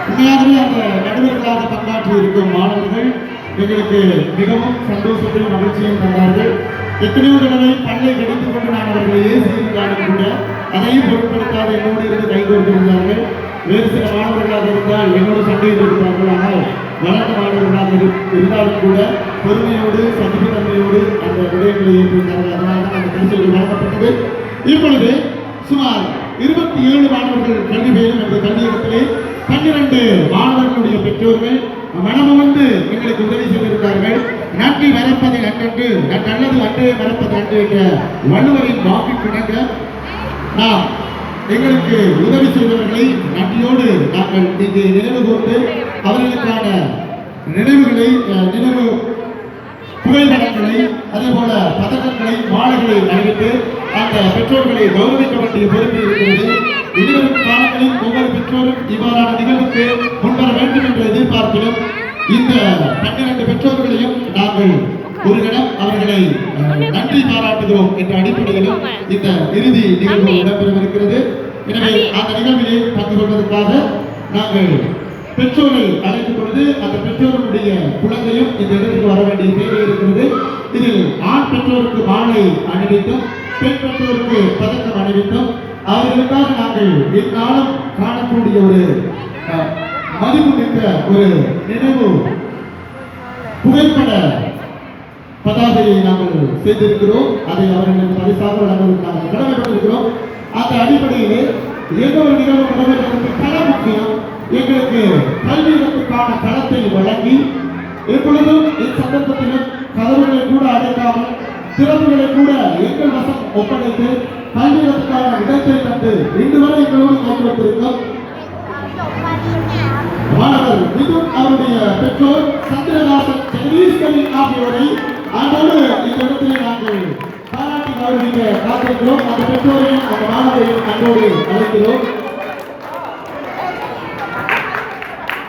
உண்மையாகவே அந்த நடுவர்களாக பங்காற்றி இருக்கும் மாணவர்கள் எங்களுக்கு மிகவும் சந்தோஷத்தையும் மகிழ்ச்சியும் தந்தார்கள். எத்தனையோ தடவை பல்லை கடித்துக் கொண்டு நான் அவர்களை ஏசியிருந்தாலும் கூட அதையும் பொருட்படுத்தாத என்னோடு இருந்து கைகோர்த்திருந்தார்கள். வேறு சில மாணவர்களாக இருந்தால் என்னோடு சண்டையில் இருக்கிறார்கள். ஆனால் வளர்ந்த மாணவர்களாக இருந்தாலும் கூட பொறுமையோடு சகிப்புத்தன்மையோடு அந்த விடயங்களை ஏற்றிருந்தார்கள். அதனால தான் அந்த பரிசுகள் வழங்கப்பட்டது. இப்பொழுது சுமார் 27 மாணவர்கள் கல்வி பயிலும் அந்த கல்வியகத்திலே 12 மாணவர்களுடைய பெற்றோர்கள் மனமுவந்து எங்களுக்கு உதவி செய்திருந்தார்கள். நன்றி மறப்பதை நன்றன்று நல்லது அன்றே மறப்பது அன்று என்ற வள்ளுவரின் வாக்கிற்கிணங்க நாம் எங்களுக்கு உதவி செய்தவர்களை நன்றியோடு நாங்கள் இங்கே நினைவு கூர்ந்து அவர்களுக்கான நினைவு புகைப்படங்களை அதே போல பதக்கங்களை மாலைகளை அணிவித்து அந்த பெற்றோர்களை கௌரவிக்க வேண்டிய பொறுப்பு இருக்கிறது. இனிவரும் காலங்களில் ஒவ்வொரு பெற்றோரும் இவ்வாறான நிகழ்வுக்கு முன்வர வேண்டும் என்ற எதிர்பார்ப்பிலும் இந்த 12 பெற்றோர்களையும் நாங்கள் ஒரு கணம் அவர்களை நன்றி பாராட்டுகிறோம் என்ற அடிப்படையிலும் இந்த இறுதி நிகழ்வு இடம்பெறவிருக்கிறது. எனவே அந்த நிகழ்விலே பங்கு கொள்வதற்காக நாங்கள் பெற்றோரை அழைக்கும் பொழுது அந்த பெற்றோருடைய குழந்தையும் இந்த இடத்துக்கு வர வேண்டிய தேவை இருக்கிறது. இதில் ஆண் பெற்றோருக்கு மாலை அணிவித்தும் பெண் பெற்றோருக்கு பதக்கம் அணிவித்தும் அவர்களுக்காக நாங்கள் இந்நாளும் காணக்கூடிய ஒரு மதிப்புமிக்க ஒரு நினைவு புகைப்பட பதாகையை நாங்கள் செய்திருக்கிறோம். அதை அவர்களுக்கு பரிசாக வழங்குவதற்கு நாங்கள் கடமைப்பட்டிருக்கிறோம். அந்த அடிப்படையிலே எந்த ஒரு நிகழ்வு நடைபெறுவதற்கு பல முக்கியம். எங்களுக்கு கல்வியகத்துக்கான களத்தை வழங்கி எப்பொழுதும் இச்சந்தர்ப்பத்திலும் கதவுகளை கூட அடைக்காமல் திறப்புகளை கூட எங்கள் வசம் ஒப்படைத்து கல்வியகத்துக்கான இடத்தை தந்து இன்று வரை எங்களோடு கைவிட்டிருக்கிறோம். மாணவர் மிதுன் அவருடைய பெற்றோர் சந்திரதாசன் ஜெகதீஸ்வரி ஆகியோரை அதோடு இந்த இடத்திலே நாங்கள் பாராட்டி கௌரவிக்க காத்திருக்கிறோம். அந்த பெற்றோரையும் அந்த மாணவரையும் அன்போடு அழைக்கிறோம்.